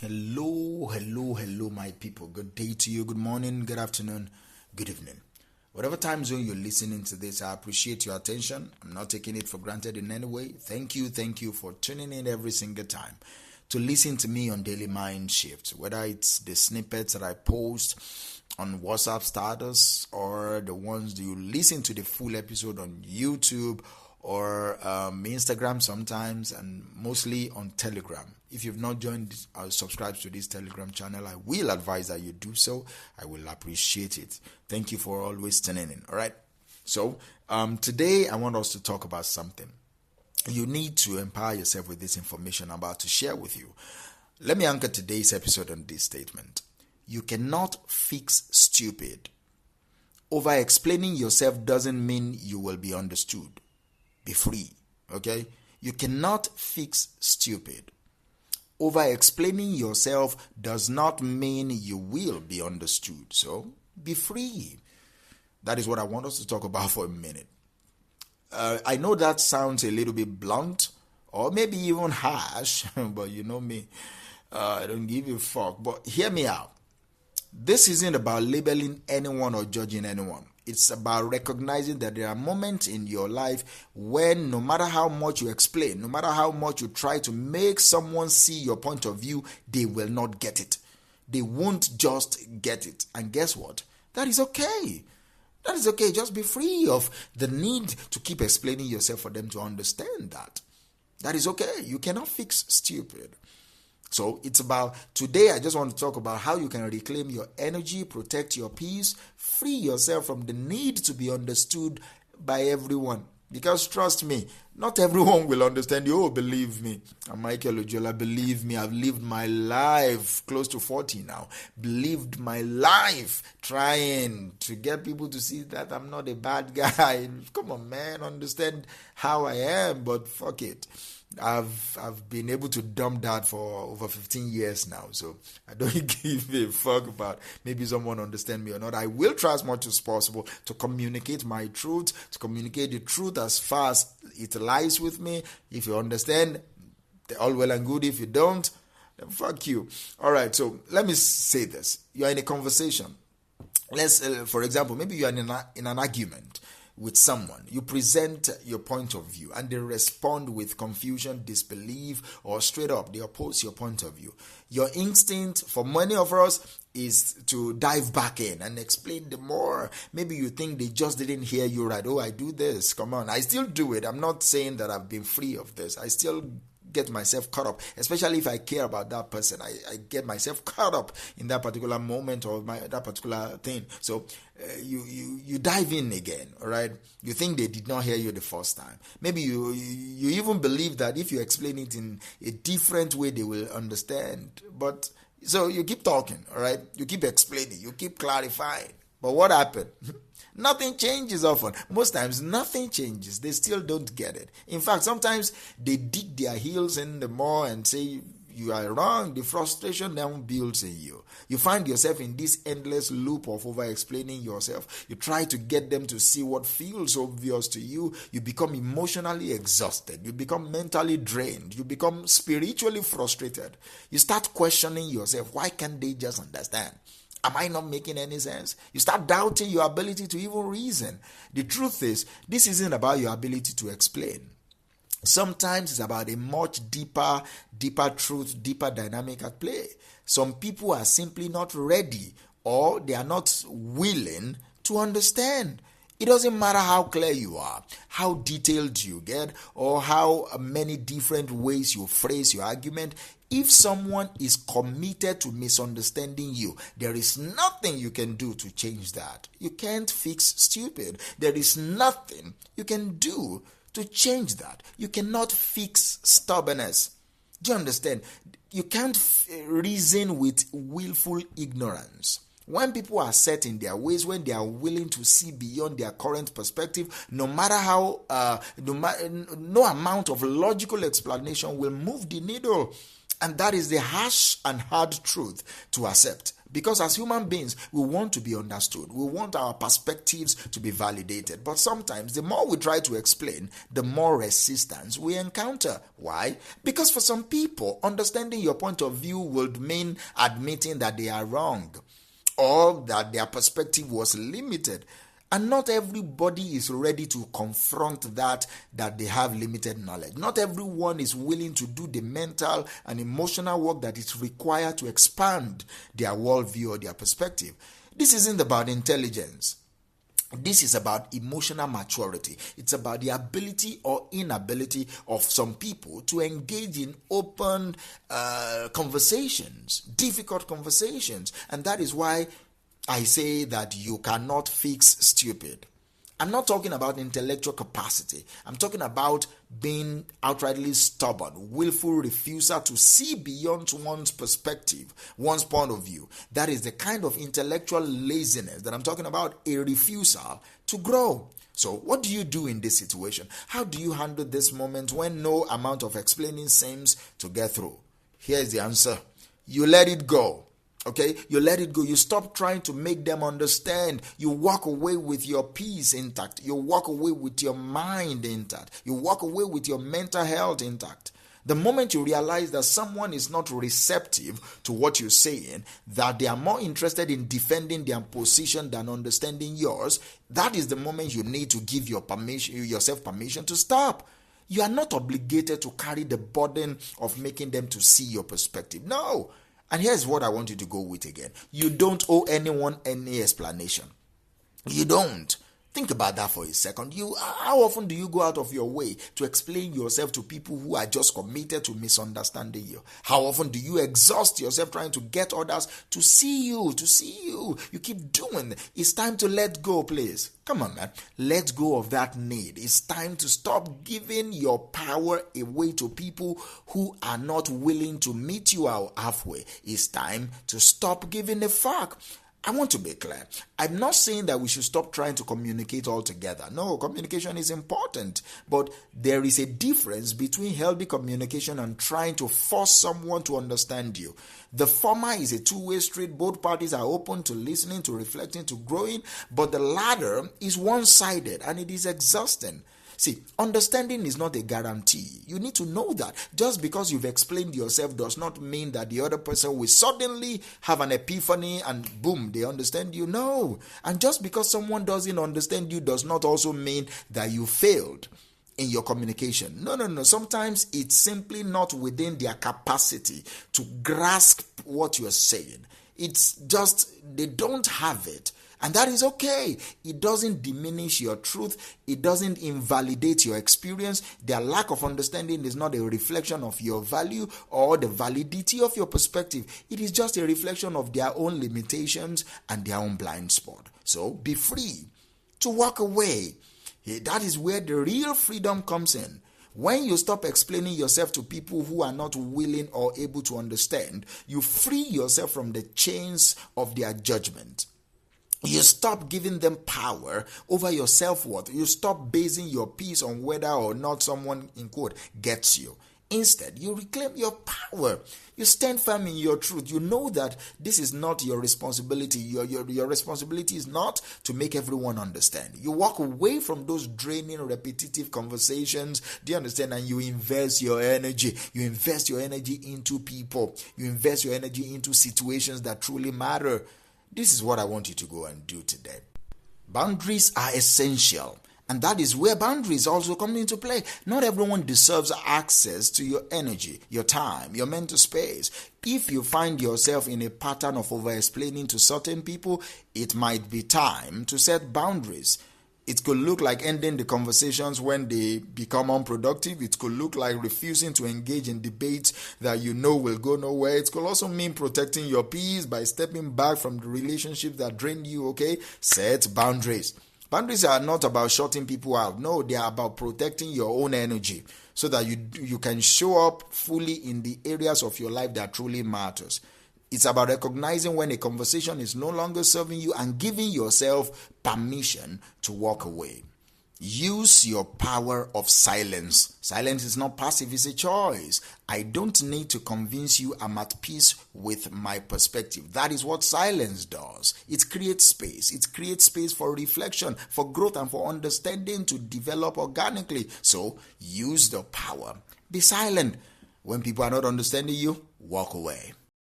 Hello, my people. Good day to you. Good morning, good afternoon, good evening. Whatever time zone you're listening to this, I appreciate your attention. I'm not taking it for granted in any way. Thank you for tuning in every single time to listen to me on Daily Mind Shift, whether it's the snippets that I post on WhatsApp status or the ones that you listen to the full episode on YouTube or Instagram sometimes, and mostly on Telegram. If you've not joined or subscribed to this Telegram channel, I will advise that you do so. I will appreciate it. Thank you for always tuning in. All right. So today I want us to talk about something. You need to empower yourself with this information I'm about to share with you. Let me anchor today's episode on this statement. You cannot fix stupid. Over explaining yourself doesn't mean you will be understood. Be free. Okay? You cannot fix stupid. Over explaining yourself does not mean you will be understood. So be free. That is what I want us to talk about for a minute. I know that sounds a little bit blunt or maybe even harsh, but you know me, I don't give a fuck. But hear me out. This isn't about labeling anyone or judging anyone. It's about recognizing that there are moments in your life when no matter how much you explain, no matter how much you try to make someone see your point of view, they will not get it. They won't just get it. And guess what? That is okay. That is okay. Just be free of the need to keep explaining yourself for them to understand that. That is okay. You cannot fix stupid. So it's about, today I just want to talk about how you can reclaim your energy, protect your peace, free yourself from the need to be understood by everyone. Because trust me, not everyone will understand you. Oh, believe me. I'm Michael Ojola. Believe me, I've lived my life, close to 40 now. Lived my life trying to get people to see that I'm not a bad guy. Come on, man, understand how I am, but fuck it. I've been able to dump that for over 15 years now, so I don't give a fuck about maybe someone understand me or not. I will try as much as possible to communicate my truth, to communicate the truth as far as it lies with me. If you understand, all well and good. If you don't, then fuck you. All right, so let me say this. You are in a conversation. Let's, for example, maybe you are in an argument with someone. You present your point of view and they respond with confusion, disbelief, or straight up they oppose your point of view. Your instinct for many of us is to dive back in and explain the more. Maybe you think they just didn't hear you right. Oh, I do this. Come on. I still do it. I'm not saying that I've been free of this. I still get myself caught up, especially if I care about that person. I get myself caught up in that particular moment or that particular thing. So you dive in again, all right? You think they did not hear you the first time. Maybe you even believe that if you explain it in a different way, they will understand. But so you keep talking, all right? You keep explaining, you keep clarifying. But what happened? Nothing changes often. Most times, nothing changes. They still don't get it. In fact, sometimes they dig their heels in the more and say, you are wrong. The frustration then builds in you. You find yourself in this endless loop of over-explaining yourself. You try to get them to see what feels obvious to you. You become emotionally exhausted. You become mentally drained. You become spiritually frustrated. You start questioning yourself. Why can't they just understand? Am I not making any sense? You start doubting your ability to even reason. The truth is, this isn't about your ability to explain. Sometimes it's about a much deeper truth, deeper dynamic at play. Some people are simply not ready or they are not willing to understand. It doesn't matter how clear you are, how detailed you get, or how many different ways you phrase your argument. If someone is committed to misunderstanding you, there is nothing you can do to change that. You can't fix stupid. There is nothing you can do to change that. You cannot fix stubbornness. Do you understand? You can't reason with willful ignorance. When people are set in their ways, when they are willing to see beyond their current perspective, no matter how, no amount of logical explanation will move the needle. And that is the harsh and hard truth to accept. Because as human beings, we want to be understood. We want our perspectives to be validated. But sometimes, the more we try to explain, the more resistance we encounter. Why? Because for some people, understanding your point of view would mean admitting that they are wrong or that their perspective was limited. And not everybody is ready to confront that they have limited knowledge. Not everyone is willing to do the mental and emotional work that is required to expand their worldview or their perspective. This isn't about intelligence. This is about emotional maturity. It's about the ability or inability of some people to engage in open conversations, difficult conversations. And that is why I say that you cannot fix stupid. I'm not talking about intellectual capacity. I'm talking about being outrightly stubborn, willful refusal to see beyond one's perspective, one's point of view. That is the kind of intellectual laziness that I'm talking about, a refusal to grow. So what do you do in this situation? How do you handle this moment when no amount of explaining seems to get through? Here's the answer. You let it go. Okay, you let it go. You stop trying to make them understand. You walk away with your peace intact. You walk away with your mind intact. You walk away with your mental health intact. The moment you realize that someone is not receptive to what you're saying, that they are more interested in defending their position than understanding yours, that is the moment you need to give yourself permission to stop. You are not obligated to carry the burden of making them to see your perspective. No. And here's what I want you to go with again. You don't owe anyone any explanation. You don't. Think about that for a second. How often do you go out of your way to explain yourself to people who are just committed to misunderstanding you? How often do you exhaust yourself trying to get others to see you, You keep doing it. It's time to let go, please. Come on, man. Let go of that need. It's time to stop giving your power away to people who are not willing to meet you out halfway. It's time to stop giving a fuck. I want to be clear. I'm not saying that we should stop trying to communicate altogether. No, communication is important. But there is a difference between healthy communication and trying to force someone to understand you. The former is a two-way street. Both parties are open to listening, to reflecting, to growing. But the latter is one-sided and it is exhausting. See, understanding is not a guarantee. You need to know that. Just because you've explained yourself does not mean that the other person will suddenly have an epiphany and boom, they understand you. No. And just because someone doesn't understand you does not also mean that you failed in your communication. No. Sometimes it's simply not within their capacity to grasp what you're saying. It's just they don't have it. And that is okay. It doesn't diminish your truth. It doesn't invalidate your experience. Their lack of understanding is not a reflection of your value or the validity of your perspective. It is just a reflection of their own limitations and their own blind spot. So be free to walk away. That is where the real freedom comes in. When you stop explaining yourself to people who are not willing or able to understand, you free yourself from the chains of their judgment. You stop giving them power over your self-worth. You stop basing your peace on whether or not someone, in quote, gets you. Instead, you reclaim your power. You stand firm in your truth. You know that this is not your responsibility. Your responsibility is not to make everyone understand. You walk away from those draining, repetitive conversations. Do you understand? And you invest your energy. You invest your energy into people. You invest your energy into situations that truly matter. This is what I want you to go and do today. Boundaries are essential, and that is where boundaries also come into play. Not everyone deserves access to your energy, your time, your mental space. If you find yourself in a pattern of over-explaining to certain people, it might be time to set boundaries. It could look like ending the conversations when they become unproductive. It could look like refusing to engage in debates that you know will go nowhere. It could also mean protecting your peace by stepping back from the relationships that drain you, okay? Set boundaries. Boundaries are not about shutting people out. No, they are about protecting your own energy so that you can show up fully in the areas of your life that truly matters. It's about recognizing when a conversation is no longer serving you and giving yourself permission to walk away. Use your power of silence. Silence is not passive, it's a choice. I don't need to convince you I'm at peace with my perspective. That is what silence does. It creates space. It creates space for reflection, for growth, and for understanding to develop organically. So use the power. Be silent. When people are not understanding you, walk away.